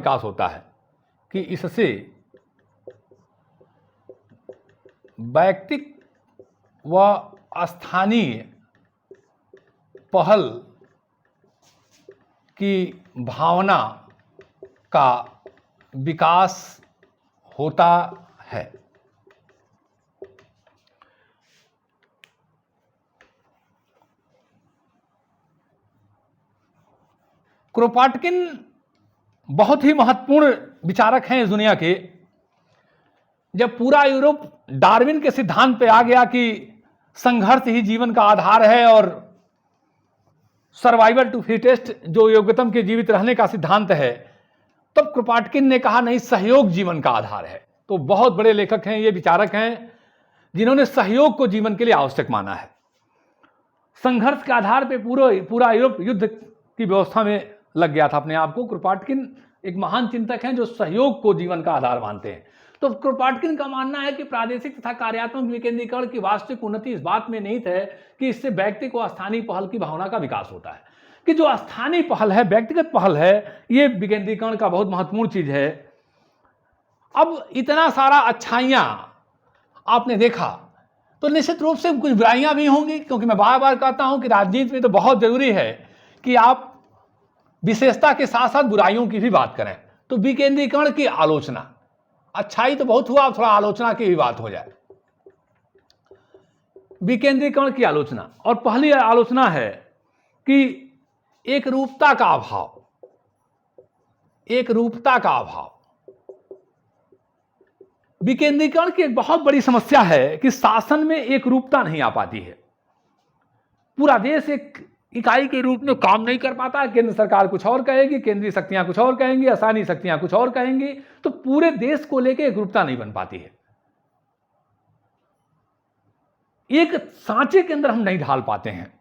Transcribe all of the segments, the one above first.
विकास होता है कि इससे वैयक्तिक व स्थानीय पहल की भावना का विकास होता है। क्रोपाटकिन बहुत ही महत्वपूर्ण विचारक हैं इस दुनिया के। जब पूरा यूरोप डार्विन के सिद्धांत पे आ गया कि संघर्ष ही जीवन का आधार है और सर्वाइवल टू फिटेस्ट जो योग्यतम के जीवित रहने का सिद्धांत है, तब क्रोपाटकिन ने कहा नहीं, सहयोग जीवन का आधार है। तो बहुत बड़े लेखक हैं, ये विचारक हैं जिन्होंने सहयोग को जीवन के लिए आवश्यक माना है। संघर्ष के आधार पे पूरा यूरोप युद्ध की व्यवस्था में लग गया था अपने आप को। क्रोपाटकिन एक महान चिंतक हैं जो सहयोग को जीवन का आधार मानते हैं। तो क्रोपाटकिन का मानना है कि प्रादेशिक तथा कार्यात्मक विकेंद्रीकरण की वास्तविक उन्नति इस बात में निहित है कि इससे व्यक्तिगत व स्थानीय पहल की भावना का विकास होता है। कि जो स्थानीय पहल है, व्यक्तिगत पहल है, ये विकेंद्रीकरण का बहुत महत्वपूर्ण चीज है। अब इतना सारा अच्छाइयां आपने देखा तो निश्चित रूप से कुछ बुराइयां भी होंगी, क्योंकि मैं बार बार कहता हूं कि राजनीति में तो बहुत जरूरी है कि आप विशेषता के साथ साथ बुराइयों की भी बात करें। तो विकेंद्रीकरण की आलोचना, अच्छाई तो बहुत हुआ, अब थोड़ा आलोचना की भी बात हो जाए। विकेंद्रीकरण की आलोचना, और पहली आलोचना है कि एक रूपता का अभाव, एक रूपता का अभाव। विकेंद्रीकरण की एक बहुत बड़ी समस्या है कि शासन में एक रूपता नहीं आ पाती है। पूरा देश एक इकाई के रूप में काम नहीं कर पाता। केंद्र सरकार कुछ और कहेगी, केंद्रीय शक्तियां कुछ और कहेंगी, स्थानीय शक्तियां कुछ और कहेंगी, तो पूरे देश को लेकर एक रूपता नहीं बन पाती है। एक सांचे के अंदर हम नहीं ढाल पाते हैं।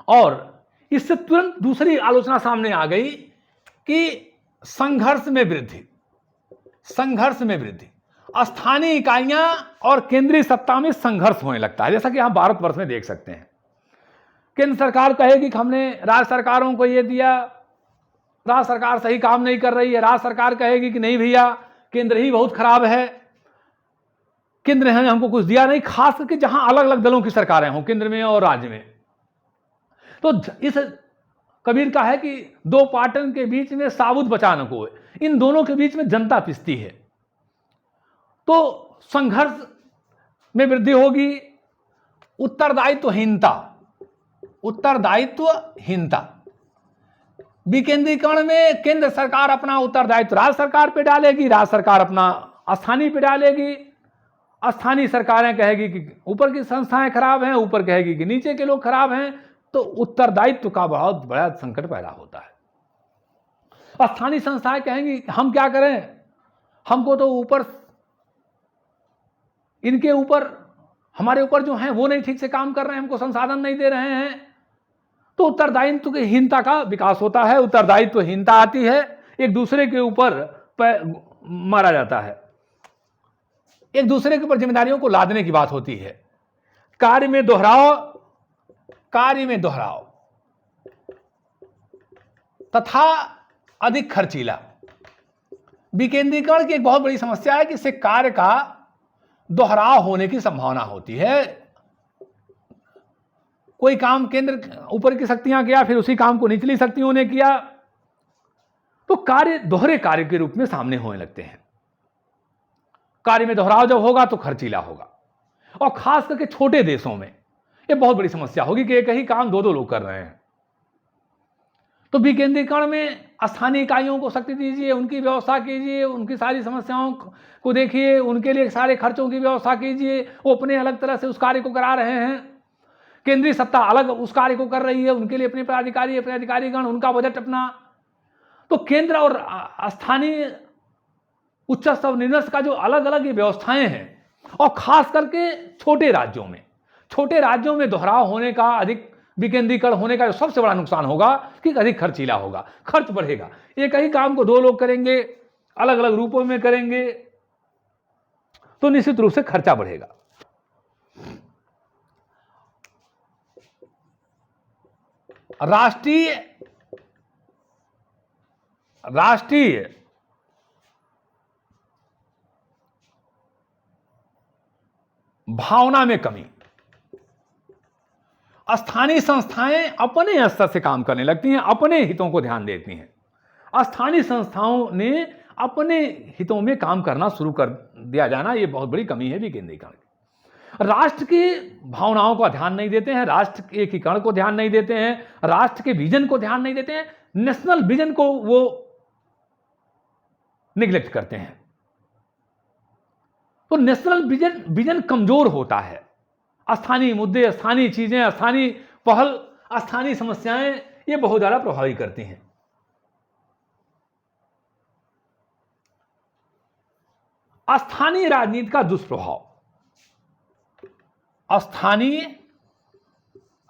और इससे तुरंत दूसरी आलोचना सामने आ गई कि संघर्ष में वृद्धि, संघर्ष में वृद्धि, स्थानीय इकाइयां और केंद्रीय सत्ता में संघर्ष होने लगता है। जैसा कि हम भारतवर्ष में देख सकते हैं, केंद्र सरकार कहेगी कि हमने राज्य सरकारों को ये दिया, राज्य सरकार सही काम नहीं कर रही है। राज्य सरकार कहेगी कि नहीं भैया, केंद्र ही बहुत खराब है, केंद्र ने हमको कुछ दिया नहीं। खास करके जहां अलग अलग दलों की सरकारें हों, केंद्र में और राज्य में, तो इस कबीर का है कि दो पाटन के बीच में साबुत बचा न कोई, इन दोनों के बीच में जनता पिसती है। तो संघर्ष में वृद्धि होगी। उत्तरदायित्वहीनता, उत्तरदायित्वहीनता, विकेंद्रीकरण में केंद्र सरकार अपना उत्तरदायित्व राज्य सरकार पे डालेगी, राज्य सरकार अपना स्थानीय पे डालेगी। स्थानीय सरकारें कहेगी कि ऊपर की संस्थाएं खराब हैं, ऊपर कहेगी कि नीचे के लोग खराब हैं। तो उत्तरदायित्व का बहुत बड़ा संकट पैदा होता है। स्थानीय संस्थाएं कहेंगी हम क्या करें, हमको तो ऊपर, इनके ऊपर, हमारे ऊपर जो हैं वो नहीं ठीक से काम कर रहे हैं, हमको संसाधन नहीं दे रहे हैं। तो उत्तरदायित्वहीनता का विकास होता है, उत्तरदायित्वहीनता आती है, एक दूसरे के ऊपर मारा जाता है, एक दूसरे के ऊपर जिम्मेदारियों को लादने की बात होती है। कार्य में दोहराव, कार्य में दोहराव तथा अधिक खर्चीला। विकेंद्रीकरण की एक बहुत बड़ी समस्या है कि इससे कार्य का दोहराव होने की संभावना होती है। कोई काम केंद्र ऊपर की शक्तियां किया, फिर उसी काम को निचली शक्तियों ने किया, तो कार्य दोहरे कार्य के रूप में सामने होने लगते हैं। कार्य में दोहराव जब होगा तो खर्चीला होगा। और खास करके छोटे देशों में यह बहुत बड़ी समस्या होगी कि एक ही काम दो दो लोग कर रहे हैं। तो विकेंद्रीकरण में स्थानीय इकाइयों को शक्ति दीजिए, उनकी व्यवस्था कीजिए, उनकी सारी समस्याओं को देखिए, उनके लिए सारे खर्चों की व्यवस्था कीजिए। वो अपने अलग तरह से उस कार्य को करा रहे हैं, केंद्रीय सत्ता अलग उस कार्य को कर रही है, उनके लिए अपने पदाधिकारी, अपने अधिकारीगण, उनका बजट अपना। तो केंद्र और स्थानीय उच्च स्तर निम्न का जो अलग अलग ये व्यवस्थाएं हैं, और खास करके छोटे राज्यों में दोहराव होने का, अधिक विकेंद्रीकरण होने का जो सबसे बड़ा नुकसान होगा कि अधिक खर्चीला होगा, खर्च बढ़ेगा। एक ही काम को दो लोग करेंगे, अलग अलग रूपों में करेंगे, तो निश्चित रूप से खर्चा बढ़ेगा। राष्ट्रीय राष्ट्रीय भावना में कमी। स्थानीय संस्थाएं अपने स्तर से काम करने लगती हैं, अपने हितों को ध्यान देती हैं। स्थानीय संस्थाओं ने अपने हितों में काम करना शुरू कर दिया जाना, यह बहुत बड़ी कमी है विकेंद्रीकरण की। राष्ट्र की भावनाओं का ध्यान नहीं देते हैं, राष्ट्र के एकीकरण को ध्यान नहीं देते हैं, राष्ट्र के विजन को ध्यान नहीं देते हैं, नेशनल विजन को वो निग्लेक्ट करते हैं। तो नेशनल विजन कमजोर होता है। स्थानीय मुद्दे, स्थानीय चीजें, स्थानीय पहल, स्थानीय समस्याएं ये बहुत ज्यादा प्रभावित करती हैं। स्थानीय राजनीति का दुष्प्रभाव। स्थानीय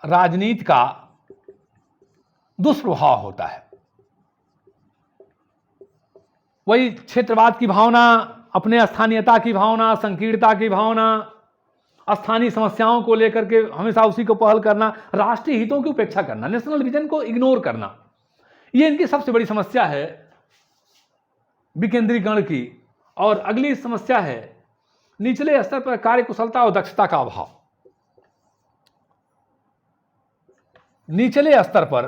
राजनीति का दुष्प्रभाव होता है वही क्षेत्रवाद की भावना, अपने स्थानीयता की भावना, संकीर्णता की भावना, स्थानीय समस्याओं को लेकर के हमेशा उसी को पहल करना, राष्ट्रीय हितों की उपेक्षा करना, नेशनल विजन को इग्नोर करना, ये इनकी सबसे बड़ी समस्या है विकेंद्रीकरण की। और अगली समस्या है निचले स्तर पर कार्यकुशलता और दक्षता का अभाव। निचले स्तर पर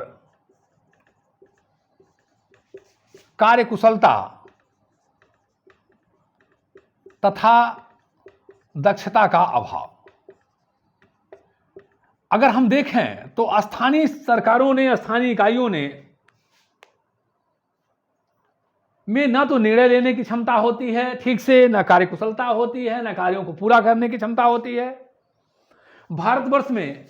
कार्यकुशलता तथा दक्षता का अभाव। अगर हम देखें तो स्थानीय सरकारों ने, स्थानीय इकाइयों ने में ना तो निर्णय लेने की क्षमता होती है ठीक से, ना कार्यकुशलता होती है, ना कार्यों को पूरा करने की क्षमता होती है। भारतवर्ष में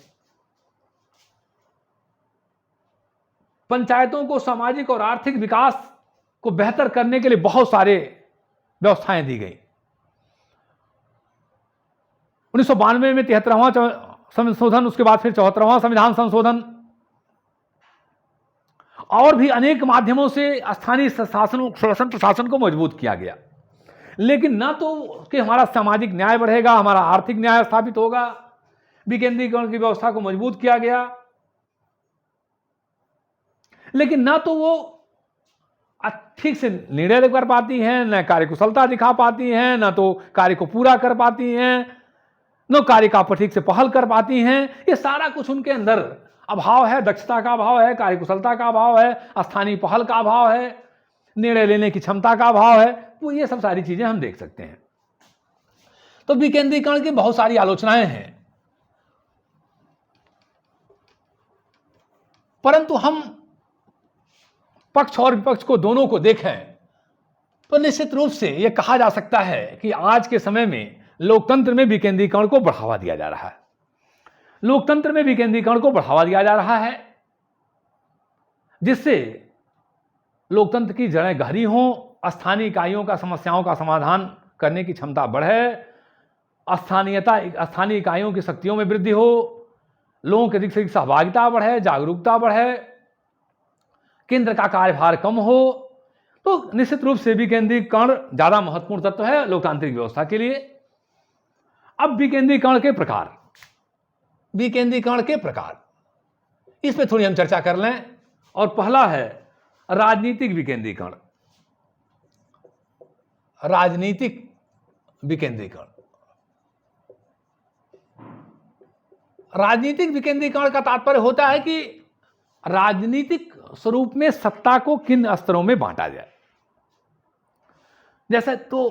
पंचायतों को सामाजिक और आर्थिक विकास को बेहतर करने के लिए बहुत सारे व्यवस्थाएं दी गई। 1992 में 73वां संशोधन, उसके बाद फिर 74वां संविधान संशोधन, और भी अनेक माध्यमों से स्थानीय शासन प्रशासन को मजबूत किया गया। लेकिन ना तो कि हमारा सामाजिक न्याय बढ़ेगा, हमारा आर्थिक न्याय स्थापित होगा, विकेंद्रीकरण की व्यवस्था को मजबूत किया गया, लेकिन ना तो वो ठीक से निर्णय कर पाती हैं, न कार्यकुशलता दिखा पाती हैं, न तो कार्य को पूरा कर पाती हैं, न कार्य का ठीक से पहल कर पाती हैं। ये सारा कुछ उनके अंदर अभाव है, दक्षता का अभाव है, कार्यकुशलता का अभाव है, स्थानीय पहल का अभाव है, निर्णय लेने की क्षमता का अभाव है। तो ये सब सारी चीजें हम देख सकते हैं। तो विकेंद्रीकरण की बहुत सारी आलोचनाएं हैं, परंतु हम पक्ष और विपक्ष को दोनों को देखें तो निश्चित रूप से यह कहा जा सकता है कि आज के समय में लोकतंत्र में विकेंद्रीकरण को बढ़ावा दिया जा रहा है। लोकतंत्र में विकेंद्रीकरण को बढ़ावा दिया जा रहा है जिससे लोकतंत्र की जड़ें गहरी हों, स्थानीय इकाइयों का समस्याओं का समाधान करने की क्षमता बढ़े, स्थानीय इकाइयों की शक्तियों में वृद्धि हो, लोगों की अधिक से अधिक सहभागिता बढ़े, जागरूकता बढ़े, केंद्र का कार्यभार कम हो। तो निश्चित रूप से विकेंद्रीकरण ज्यादा महत्वपूर्ण तत्व है लोकतांत्रिक व्यवस्था के लिए। अब विकेंद्रीकरण के प्रकार, विकेंद्रीकरण के प्रकार, इस पे थोड़ी हम चर्चा कर लें। और पहला है राजनीतिक विकेंद्रीकरण। राजनीतिक विकेंद्रीकरण, राजनीतिक विकेंद्रीकरण का तात्पर्य होता है कि राजनीतिक स्वरूप में सत्ता को किन स्तरों में बांटा जाए। जैसे तो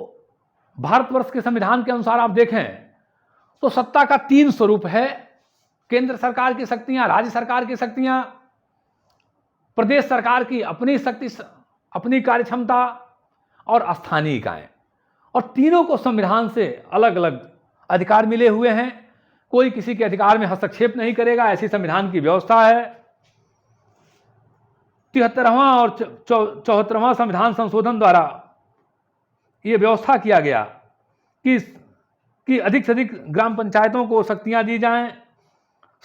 भारतवर्ष के संविधान के अनुसार आप देखें तो सत्ता का 3 स्वरूप है: केंद्र सरकार की शक्तियां, राज्य सरकार की शक्तियां, प्रदेश सरकार की अपनी शक्ति, अपनी कार्यक्षमता, और स्थानीय इकाएं। और तीनों को संविधान से अलग अलग अधिकार मिले हुए हैं, कोई किसी के अधिकार में हस्तक्षेप नहीं करेगा, ऐसी संविधान की व्यवस्था है। 73वां और 74वां संविधान संशोधन द्वारा यह व्यवस्था किया गया कि अधिक से अधिक ग्राम पंचायतों को शक्तियां दी जाएं,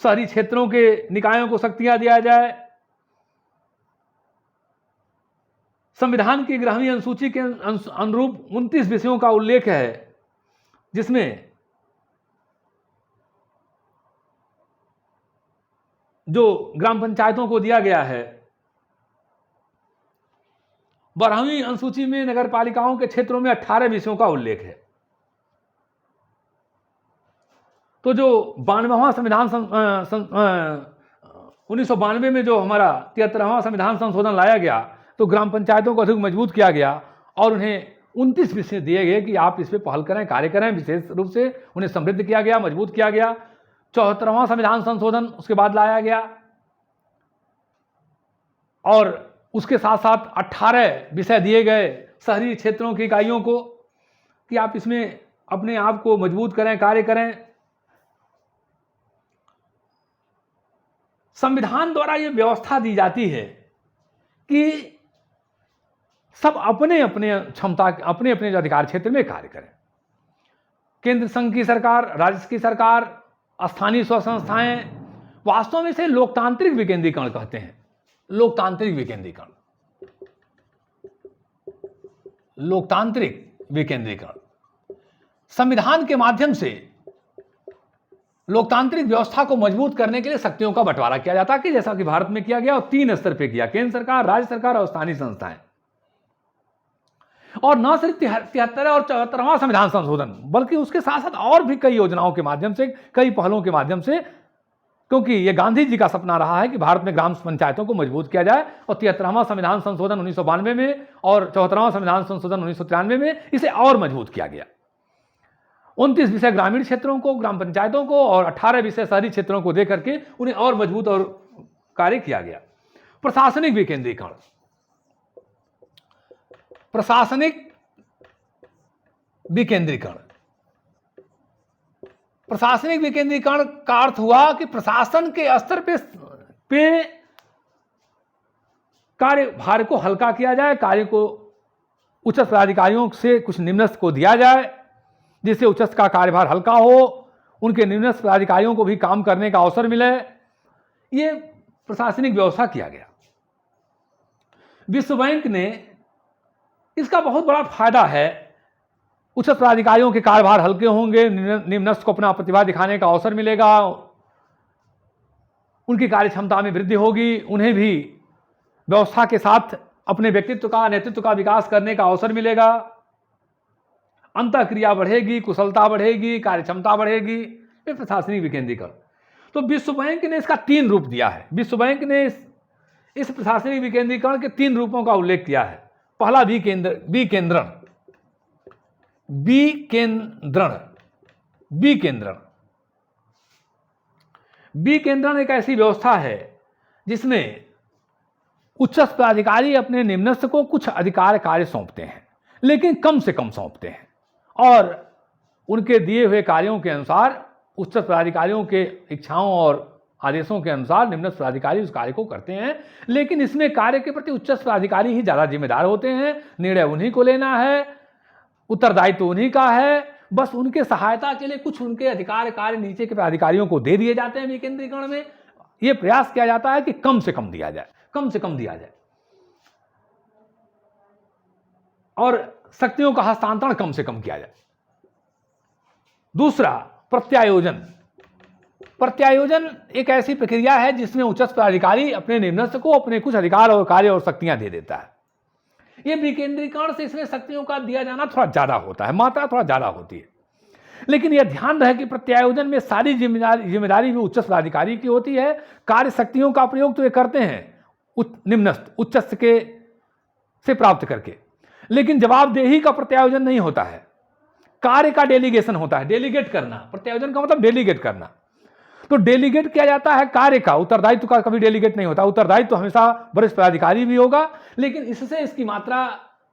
शहरी क्षेत्रों के निकायों को शक्तियां दिया जाए। संविधान की 11वीं अनुसूची के अनुरूप 29 विषयों का उल्लेख है जिसमें जो ग्राम पंचायतों को दिया गया है 12वीं अनुसूची में नगर पालिकाओं के क्षेत्रों में 18 विषयों का उल्लेख है। तो जो 92वां संविधान 1992 में जो हमारा 73वां संविधान संशोधन लाया गया, तो ग्राम पंचायतों को अधिक मजबूत किया गया और उन्हें 29 विषय दिए गए कि आप इस पर पहल करें, कार्य करें। विशेष रूप से उन्हें समृद्ध किया गया, मजबूत किया गया। 74वां संविधान संशोधन उसके बाद लाया गया और उसके साथ साथ 18 विषय दिए गए शहरी क्षेत्रों की इकाइयों को कि आप इसमें अपने आप को मजबूत करें, कार्य करें। संविधान द्वारा यह व्यवस्था दी जाती है कि सब अपने अपने क्षमता, अपने अपने अधिकार क्षेत्र में कार्य करें। केंद्र संघ की सरकार, राज्य की सरकार, स्थानीय स्व संस्थाएं वास्तव में इसे लोकतांत्रिक विकेंद्रीकरण कहते हैं। लोकतांत्रिक विकेंद्रीकरण, लोकतांत्रिक विकेंद्रीकरण। संविधान के माध्यम से लोकतांत्रिक व्यवस्था को मजबूत करने के लिए शक्तियों का बंटवारा किया जाता है कि जैसा कि भारत में किया गया और 3 स्तर पे किया, केंद्र सरकार, राज्य सरकार और स्थानीय संस्थाएं। और न सिर्फ 73 और 74वां संविधान संशोधन, बल्कि उसके साथ साथ और भी कई योजनाओं के माध्यम से, कई पहलों के माध्यम से, क्योंकि यह गांधी जी का सपना रहा है कि भारत में ग्राम पंचायतों को मजबूत किया जाए। और 73वां संविधान संशोधन 1992 में और 74वां संविधान संशोधन 1993 में इसे और मजबूत किया गया। 29 विषय ग्रामीण क्षेत्रों को, ग्राम पंचायतों को और 18 विषय शहरी क्षेत्रों को देकर के उन्हें और मजबूत और कार्य किया गया। प्रशासनिक विकेंद्रीकरण, प्रशासनिक विकेंद्रीकरण, प्रशासनिक विकेंद्रीकरण का अर्थ हुआ कि प्रशासन के स्तर पे कार्यभार को हल्का किया जाए, कार्य को उच्च पदाधिकारियों से कुछ निम्नस्थ को दिया जाए, जिससे उच्च का कार्यभार हल्का हो, उनके निम्नस्थ पदाधिकारियों को भी काम करने का अवसर मिले। ये प्रशासनिक व्यवस्था किया गया। विश्व बैंक ने, इसका बहुत बड़ा फायदा है, उच्च पदाधिकारियों के कार्यभार हल्के होंगे, निम्नस्थ को अपना प्रतिभा दिखाने का अवसर मिलेगा, उनकी कार्य क्षमता में वृद्धि होगी, उन्हें भी व्यवस्था के साथ अपने व्यक्तित्व का, नेतृत्व का विकास करने का अवसर मिलेगा, अंतःक्रिया बढ़ेगी, कुशलता बढ़ेगी, कार्य क्षमता बढ़ेगी। ये प्रशासनिक विकेंद्रीकरण। तो विश्व बैंक ने इसका 3 रूप दिया है। विश्व बैंक ने इस प्रशासनिक विकेंद्रीकरण के 3 रूपों का उल्लेख किया है। पहला विकेंद्रण, विकेंद्रण, विकेंद्रण। विकेंद्रण एक ऐसी व्यवस्था है जिसमें उच्च पदाधिकारी अपने निम्नस्थ को कुछ अधिकार कार्य सौंपते हैं, लेकिन कम से कम सौंपते हैं और उनके दिए हुए कार्यों के अनुसार, उच्च पदाधिकारियों के इच्छाओं और आदेशों के अनुसार निम्नस्थ पदाधिकारी उस कार्य को करते हैं। लेकिन इसमें कार्य के प्रति उच्च पदाधिकारी ही ज़्यादा जिम्मेदार होते हैं। निर्णय उन्हीं को लेना है, उत्तरदायित्व उन्हीं का है। बस उनके सहायता के लिए कुछ उनके अधिकार कार्य नीचे के पदाधिकारियों को दे दिए जाते हैं। विकेंद्रीकरण में यह प्रयास किया जाता है कि कम से कम दिया जाए, कम से कम दिया जाए और शक्तियों का हस्तांतरण कम से कम किया जाए। दूसरा, प्रत्यायोजन। प्रत्यायोजन एक ऐसी प्रक्रिया है जिसमें उच्च पदाधिकारी अपने निम्नस्थ को अपने कुछ अधिकार और कार्य और शक्तियां दे देता है। यह विकेंद्रीकरण से इसमें शक्तियों का दिया जाना थोड़ा ज्यादा होता है, मात्रा थोड़ा ज्यादा होती है। लेकिन यह ध्यान रहे कि प्रत्यायोजन में सारी जिम्मेदारी भी उच्च पदाधिकारी की होती है। कार्य शक्तियों का प्रयोग तो ये करते हैं निम्नस्थ उच्च से प्राप्त करके, लेकिन जवाबदेही का प्रत्यायोजन नहीं होता है। कार्य का डेलीगेशन होता है, डेलीगेट करना। प्रत्यायोजन का मतलब डेलीगेट करना। तो डेलीगेट किया जाता है कार्य का, उत्तरदायित्व का कभी डेलीगेट नहीं होता। उत्तरदायित्व तो हमेशा वरिष्ठ पदाधिकारी भी होगा, लेकिन इससे इसकी मात्रा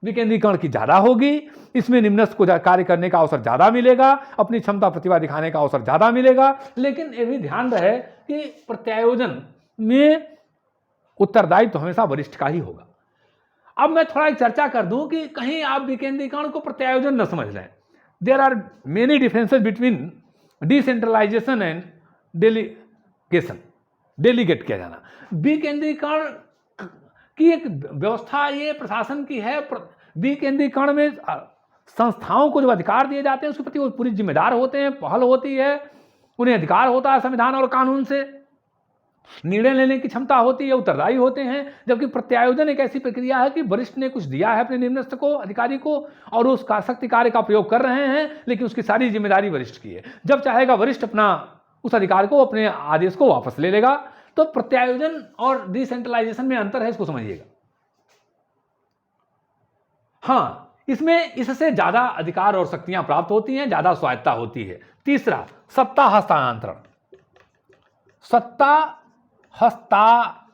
विकेंद्रीकरण की ज्यादा होगी। इसमें निम्नस्थ को कार्य करने का अवसर ज्यादा मिलेगा, अपनी क्षमता प्रतिभा दिखाने का अवसर ज्यादा मिलेगा। लेकिन यह भी ध्यान रहे कि प्रत्यायोजन में उत्तरदायित्व तो हमेशा वरिष्ठ का ही होगा। अब मैं थोड़ा एक चर्चा कर दूं कि कहीं आप विकेंद्रीकरण को प्रत्यायोजन न समझ लें। There are many differences between decentralisation and delegation, delegate किया जाना। विकेंद्रीकरण की एक व्यवस्था ये प्रशासन की है। विकेंद्रीकरण में संस्थाओं को जो अधिकार दिए जाते हैं उसके प्रति वो पूरी जिम्मेदार होते हैं, पहल होती है, उन्हें अधिकार होता है संविधान और कानून से। निर्णय लेने की क्षमता होती है, उत्तरदायी होते हैं। जबकि प्रत्यायोजन एक ऐसी प्रक्रिया है कि वरिष्ठ ने कुछ दिया है अपने निम्नस्थ को, अधिकारी को, और उस शक्ति कार्य का प्रयोग कर रहे हैं, लेकिन उसकी सारी जिम्मेदारी वरिष्ठ की है। जब चाहेगा वरिष्ठ अपना उस अधिकार को, अपने आदेश को वापस ले लेगा। तो प्रत्यायोजन और डिसेंट्रलाइजेशन में अंतर है, इसको समझिएगा। हाँ, इसमें इससे ज्यादा अधिकार और शक्तियां प्राप्त होती हैं, ज्यादा स्वायत्ता होती है। तीसरा, सत्ता हस्तांतरण। सत्ता हस्तांतरण,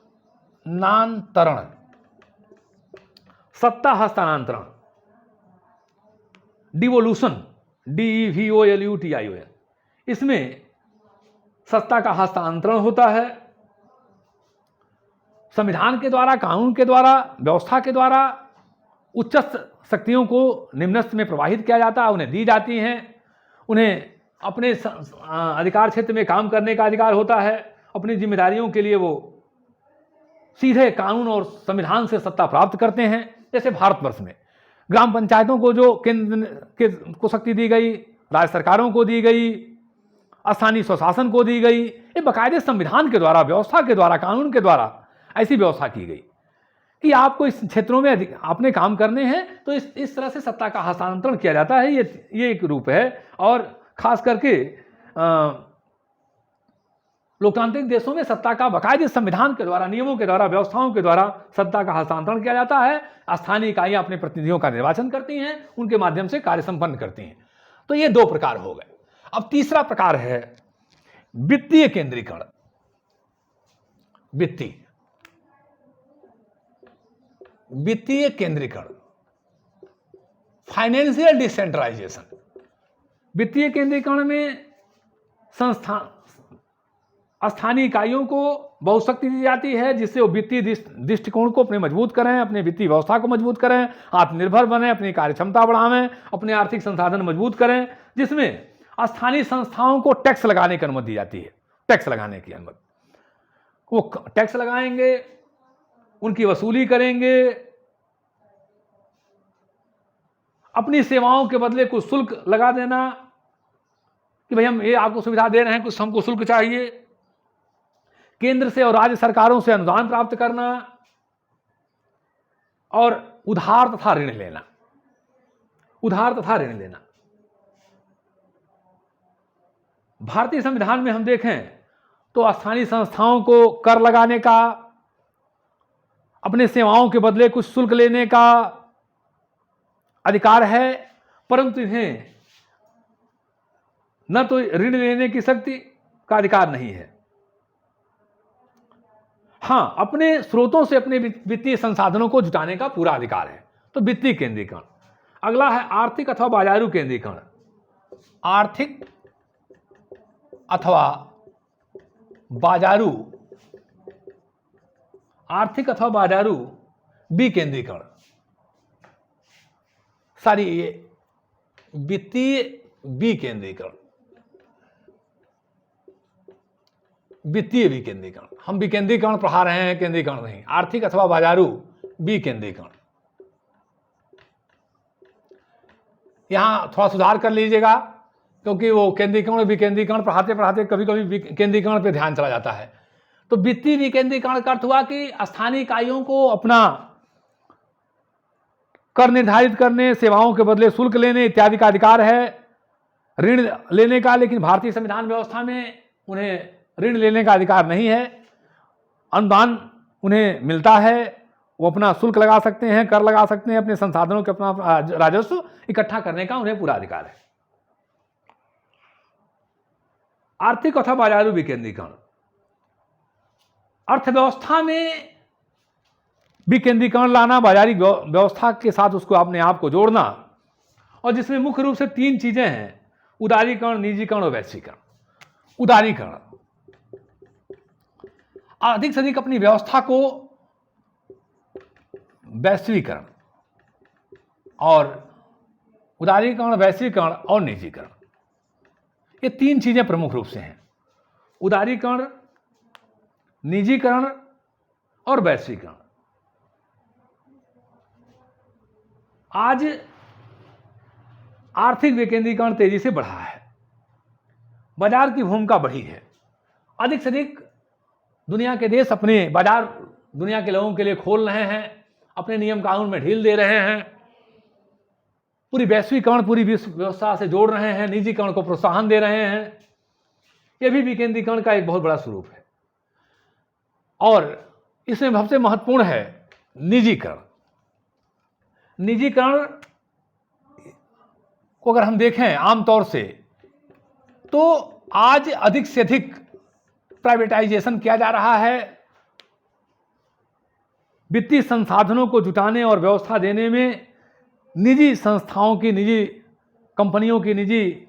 सत्ता हस्तांतरण, डिवोल्यूशन, DEVOLUTION। इसमें सत्ता का हस्तांतरण होता है। संविधान के द्वारा, कानून के द्वारा, व्यवस्था के द्वारा उच्च शक्तियों को निम्नस्थ में प्रवाहित किया जाता है, उन्हें दी जाती हैं। उन्हें अपने अधिकार क्षेत्र में काम करने का अधिकार होता है। अपनी जिम्मेदारियों के लिए वो सीधे कानून और संविधान से सत्ता प्राप्त करते हैं। जैसे भारतवर्ष में ग्राम पंचायतों को जो केंद्र को शक्ति दी गई, राज्य सरकारों को दी गई, स्थानीय स्वशासन को दी गई, ये बाकायदे संविधान के द्वारा, व्यवस्था के द्वारा, कानून के द्वारा ऐसी व्यवस्था की गई कि आपको इस क्षेत्रों में आपने काम करने हैं। तो इस तरह से सत्ता का हस्तांतरण किया जाता है। ये एक रूप है। और खास करके लोकतांत्रिक देशों में सत्ता का बाकायदे संविधान के द्वारा, नियमों के द्वारा, व्यवस्थाओं के द्वारा सत्ता का हस्तांतरण किया जाता है। स्थानीय इकाइयां अपने प्रतिनिधियों का निर्वाचन करती हैं, उनके माध्यम से कार्य संपन्न करती हैं। तो ये दो प्रकार हो गए। अब तीसरा प्रकार है वित्तीय केंद्रीकरण। वित्तीय केंद्रीकरण, फाइनेंशियल डिसेंट्रलाइजेशन। वित्तीय केंद्रीकरण में स्थानीय इकाइयों को बहुत शक्ति दी जाती है, जिससे वो वित्तीय दृष्टिकोण को अपने मजबूत करें, अपने वित्तीय व्यवस्था को मजबूत करें, आत्मनिर्भर बने, अपनी कार्य क्षमता बढ़ावें, अपने आर्थिक संसाधन मजबूत करें। जिसमें स्थानीय संस्थाओं को टैक्स लगाने की अनुमति दी जाती है। टैक्स लगाने की अनुमति, वो टैक्स लगाएंगे, उनकी वसूली करेंगे, अपनी सेवाओं के बदले कुछ शुल्क लगा देना कि भाई हम ये आपको सुविधा दे रहे हैं, कुछ हमको शुल्क चाहिए। केंद्र से और राज्य सरकारों से अनुदान प्राप्त करना और उधार तथा ऋण लेना। भारतीय संविधान में हम देखें तो स्थानीय संस्थाओं को कर लगाने का, अपने सेवाओं के बदले कुछ शुल्क लेने का अधिकार है, परंतु इन्हें न तो ऋण लेने की शक्ति का अधिकार नहीं है। हां, अपने स्रोतों से अपने वित्तीय संसाधनों को जुटाने का पूरा अधिकार है। तो वित्तीय केंद्रीकरण। अगला है आर्थिक अथवा बाजारू केंद्रीकरण। आर्थिक अथवा बाजारू विकेंद्रीकरण। वित्तीय विकेंद्रीकरण, हम विकेंद्रीकरण पढ़ा रहे हैं, केंद्रीकरण नहीं। आर्थिक अथवा बाजारू विकेंद्रीकरण, यहां थोड़ा सुधार कर लीजिएगा, क्योंकि वो केंद्रीकरण विकेंद्रीकरण पढ़ाते पढ़ाते कभी कभी केंद्रीकरण पे ध्यान चला जाता है। तो वित्तीय विकेंद्रीकरण का अर्थ हुआ कि स्थानीय इकाइयों को अपना कर निर्धारित करने, सेवाओं के बदले शुल्क लेने इत्यादि का अधिकार है, ऋण लेने का। लेकिन भारतीय संविधान व्यवस्था में उन्हें ऋण लेने का अधिकार नहीं है। अनुदान उन्हें मिलता है, वो अपना शुल्क लगा सकते हैं, कर लगा सकते हैं, अपने संसाधनों के अपना राजस्व इकट्ठा करने का उन्हें पूरा अधिकार है। आर्थिक अथवा बाजारू विकेंद्रीकरण, अर्थव्यवस्था में विकेंद्रीकरण लाना, बाजारी व्यवस्था के साथ उसको अपने आप को जोड़ना, और जिसमें मुख्य रूप से तीन चीजें हैं: उदारीकरण, निजीकरण और वैश्वीकरण। उदारीकरण, अधिक से अधिक अपनी व्यवस्था को वैश्वीकरण, और उदारीकरण, वैश्वीकरण और निजीकरण, ये तीन चीजें प्रमुख रूप से हैं: उदारीकरण, निजीकरण और वैश्वीकरण। आज आर्थिक विकेंद्रीकरण तेजी से बढ़ा है, बाजार की भूमिका बढ़ी है, अधिक से अधिक दुनिया के देश अपने बाजार दुनिया के लोगों के लिए खोल रहे हैं, अपने नियम कानून में ढील दे रहे हैं, पूरी वैश्वीकरण पूरी विश्व व्यवस्था से जोड़ रहे हैं, निजीकरण को प्रोत्साहन दे रहे हैं। यह भी विकेंद्रीकरण का एक बहुत बड़ा स्वरूप है। और इसमें सबसे महत्वपूर्ण है निजीकरण। निजीकरण को अगर हम देखें आमतौर से, तो आज अधिक से अधिक प्राइवेटाइजेशन किया जा रहा है। वित्तीय संसाधनों को जुटाने और व्यवस्था देने में निजी संस्थाओं की, निजी कंपनियों की, निजी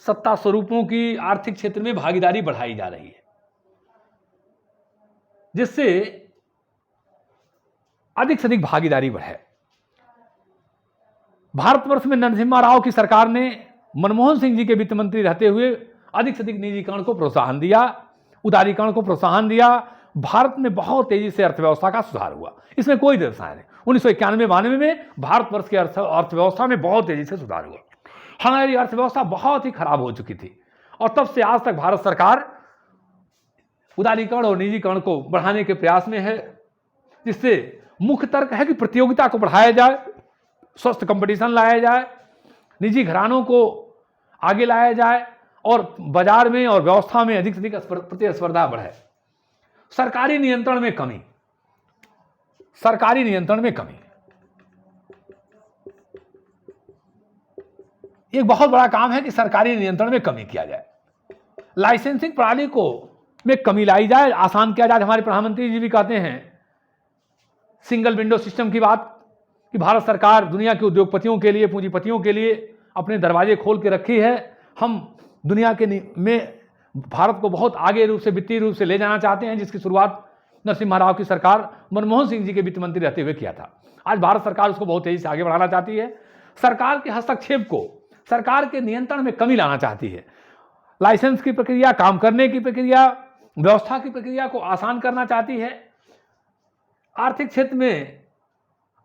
सत्ता स्वरूपों की आर्थिक क्षेत्र में भागीदारी बढ़ाई जा रही है, जिससे अधिक से अधिक भागीदारी बढ़े। भारतवर्ष में नरसिम्हा राव की सरकार ने मनमोहन सिंह जी के वित्त मंत्री रहते हुए अधिक से अधिक निजीकरण को प्रोत्साहन दिया, उदारीकरण को प्रोत्साहन दिया। भारत में बहुत तेजी से अर्थव्यवस्था का सुधार हुआ, इसमें कोई व्यवसाय नहीं। 1991-92 में भारतवर्ष की अर्थव्यवस्था में बहुत तेजी से सुधार हुआ। हमारी अर्थव्यवस्था बहुत ही खराब हो चुकी थी, और तब से आज तक भारत सरकार उदारीकरण और निजीकरण को बढ़ाने के प्रयास में है, जिससे मुख्य तर्क है कि प्रतियोगिता को बढ़ाया जाए, स्वस्थ कंपटीशन लाया जाए, निजी घरानों को आगे लाया जाए और बाजार में और व्यवस्था में अधिक से अधिक प्रतिस्पर्धा बढ़े। सरकारी नियंत्रण में कमी, सरकारी नियंत्रण में कमी एक बहुत बड़ा काम है कि सरकारी नियंत्रण में कमी किया जाए, लाइसेंसिंग प्रणाली को में कमी लाई जाए, आसान किया जाए। हमारे प्रधानमंत्री जी भी कहते हैं सिंगल विंडो सिस्टम की बात, कि भारत सरकार दुनिया के उद्योगपतियों के लिए, पूंजीपतियों के लिए अपने दरवाजे खोल के रखी है। हम दुनिया के में भारत को बहुत आगे रूप से, वित्तीय रूप से ले जाना चाहते हैं, जिसकी शुरुआत नरसिम्हा राव की सरकार मनमोहन सिंह जी के वित्त मंत्री रहते हुए किया था। आज भारत सरकार उसको बहुत तेजी से आगे बढ़ाना चाहती है। सरकार के हस्तक्षेप को, सरकार के नियंत्रण में कमी लाना चाहती है। लाइसेंस की प्रक्रिया, काम करने की प्रक्रिया, व्यवस्था की प्रक्रिया को आसान करना चाहती है। आर्थिक क्षेत्र में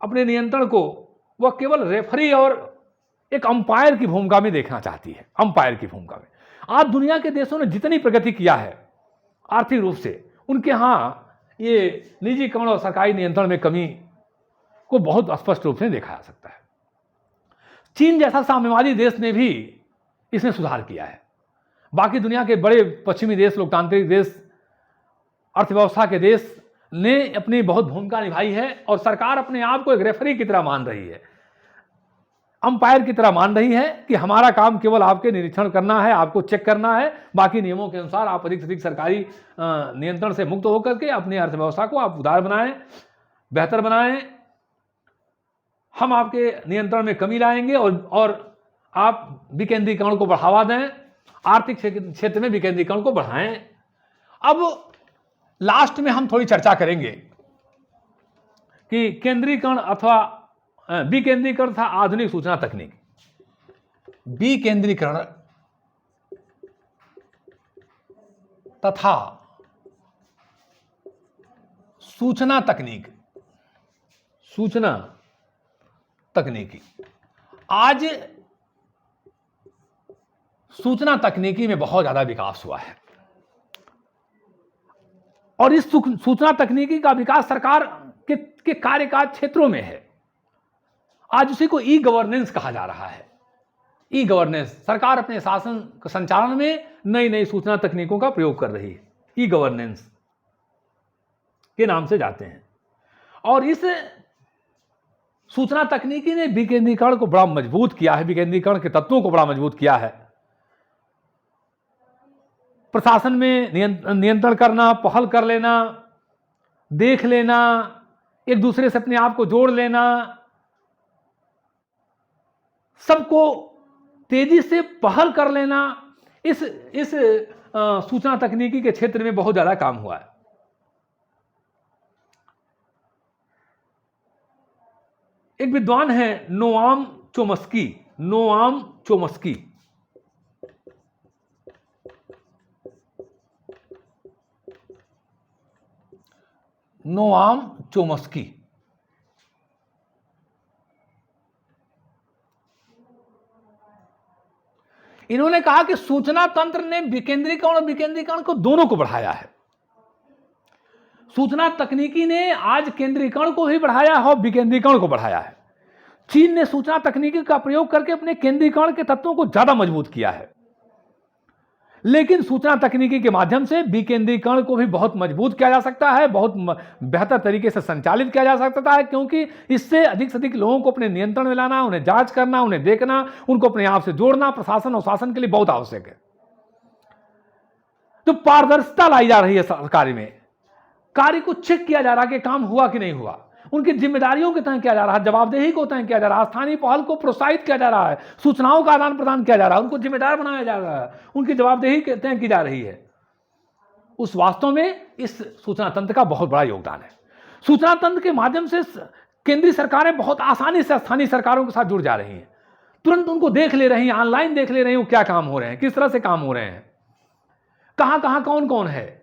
अपने नियंत्रण को वह केवल रेफरी और एक अंपायर की भूमिका में देखना चाहती है, अंपायर की भूमिका में। आज दुनिया के देशों ने जितनी प्रगति किया है आर्थिक रूप से, उनके यहाँ ये निजीकरण और सरकारी नियंत्रण में कमी को बहुत स्पष्ट रूप से देखा जा सकता है। चीन जैसा साम्यवादी देश ने भी इसमें सुधार किया है। बाकी दुनिया के बड़े पश्चिमी देश, लोकतांत्रिक देश, अर्थव्यवस्था के देश ने अपनी बहुत भूमिका निभाई है, और सरकार अपने आप को एक रेफरी की तरह मान रही है, अंपायर की तरह मान रही है कि हमारा काम केवल आपके निरीक्षण करना है, आपको चेक करना है, बाकी नियमों के अनुसार आप अधिक से अधिक सरकारी नियंत्रण से मुक्त होकर के अपनी अर्थव्यवस्था को आप उदार बनाएं, बेहतर बनाएं। हम आपके नियंत्रण में कमी लाएंगे और आप विकेंद्रीकरण को बढ़ावा दें, आर्थिक क्षेत्र में विकेंद्रीकरण को बढ़ाएं। अब लास्ट में हम थोड़ी चर्चा करेंगे कि केंद्रीकरण अथवा विकेंद्रीकरण था आधुनिक सूचना तकनीक। विकेंद्रीकरण तथा सूचना तकनीक, सूचना तकनीकी। आज सूचना तकनीकी में बहुत ज्यादा विकास हुआ है, और इस सूचना तकनीकी का विकास सरकार के कार्यकाल क्षेत्रों में है। आज उसी को ई गवर्नेंस कहा जा रहा है। ई गवर्नेंस, सरकार अपने शासन संचालन में नई नई सूचना तकनीकों का प्रयोग कर रही है, ई गवर्नेंस के नाम से जाते हैं। और इस सूचना तकनीकी ने विकेंद्रीकरण को बड़ा मजबूत किया है, विकेंद्रीकरण के तत्वों को बड़ा मजबूत किया है। प्रशासन में नियंत्रण करना, पहल कर लेना, देख लेना, एक दूसरे से अपने आप को जोड़ लेना, सबको तेजी से पहल कर लेना, इस सूचना तकनीकी के क्षेत्र में बहुत ज्यादा काम हुआ है। एक विद्वान है Noam Chomsky, Noam Chomsky. Noam Chomsky इन्होंने कहा कि सूचना तंत्र ने विकेंद्रीकरण और विकेंद्रीकरण को दोनों को बढ़ाया है। सूचना तकनीकी ने आज केंद्रीकरण को भी बढ़ाया है और विकेंद्रीकरण को बढ़ाया है। चीन ने सूचना तकनीकी का प्रयोग करके अपने केंद्रीकरण के तत्वों को ज्यादा मजबूत किया है, लेकिन सूचना तकनीकी के माध्यम से विकेंद्रीकरण को भी बहुत मजबूत किया जा सकता है, बहुत बेहतर तरीके से संचालित किया जा सकता है, क्योंकि इससे अधिक से अधिक लोगों को अपने नियंत्रण में लाना, उन्हें जांच करना, उन्हें देखना, उनको अपने आप से जोड़ना प्रशासन और शासन के लिए बहुत आवश्यक है। तो पारदर्शिता लाई जा रही है सरकारी में, कार्य को चेक किया जा रहा है कि काम हुआ कि नहीं हुआ, उनकी जिम्मेदारियों के तय किया जा रहा है, जवाबदेही को तय किया जा रहा है, स्थानीय पहल को प्रोत्साहित किया जा रहा है, सूचनाओं का आदान प्रदान किया जा रहा है, उनको जिम्मेदार बनाया जा रहा है, उनकी जवाबदेही तय की जा रही है। उस वास्तव में इस सूचना तंत्र का बहुत बड़ा योगदान है। सूचना तंत्र के माध्यम से केंद्रीय सरकारें बहुत आसानी से स्थानीय सरकारों के साथ जुड़ जा रही हैं, तुरंत उनको देख ले रही हैं, ऑनलाइन देख ले रही हैं क्या काम हो रहे हैं, किस तरह से काम हो रहे हैं, कहां कहां कौन कौन है,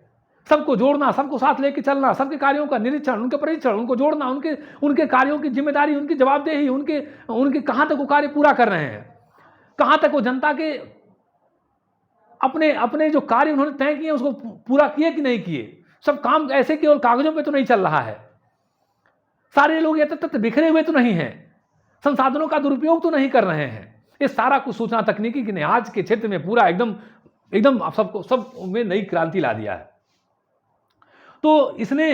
सबको जोड़ना, सबको साथ लेके चलना, सबके कार्यों का निरीक्षण, उनके परीक्षण, उनको जोड़ना, उनके कार्यों की जिम्मेदारी, उनकी जवाबदेही, उनके कहां तक वो कार्य पूरा कर रहे हैं, कहां तक वो जनता के अपने जो कार्य उन्होंने तय किए उसको पूरा किए कि नहीं किए। सब काम ऐसे केवल कागजों पे तो नहीं चल रहा है, सारे लोग ये तत्व बिखरे हुए तो नहीं है, संसाधनों का दुरुपयोग तो नहीं कर रहे हैं। ये सारा कुछ सूचना तकनीकी ने आज के क्षेत्र में पूरा एकदम सब में नई क्रांति ला दिया है। तो इसने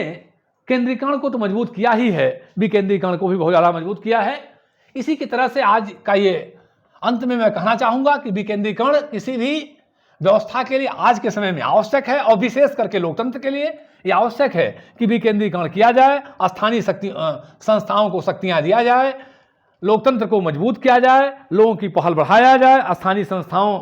केंद्रीकरण को तो मजबूत किया ही है, विकेंद्रीकरण को भी बहुत ज्यादा मजबूत किया है। इसी की तरह से आज का ये अंत में मैं कहना चाहूंगा कि विकेंद्रीकरण किसी भी व्यवस्था के लिए आज के समय में आवश्यक है, और विशेष करके लोकतंत्र के लिए यह आवश्यक है कि विकेंद्रीकरण किया जाए, स्थानीय संस्थाओं को शक्तियां दिया जाए, लोकतंत्र को मजबूत किया जाए, लोगों की पहल बढ़ाया जाए, स्थानीय संस्थाओं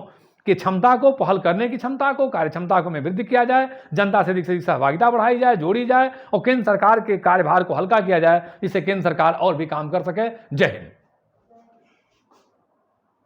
की क्षमता को, पहल करने की क्षमता को, कार्य क्षमता को में वृद्धि किया जाए, जनता से अधिक सहभागिता बढ़ाई जाए, जोड़ी जाए, और केंद्र सरकार के कार्यभार को हल्का किया जाए, जिससे केंद्र सरकार और भी काम कर सके। जय हिंद।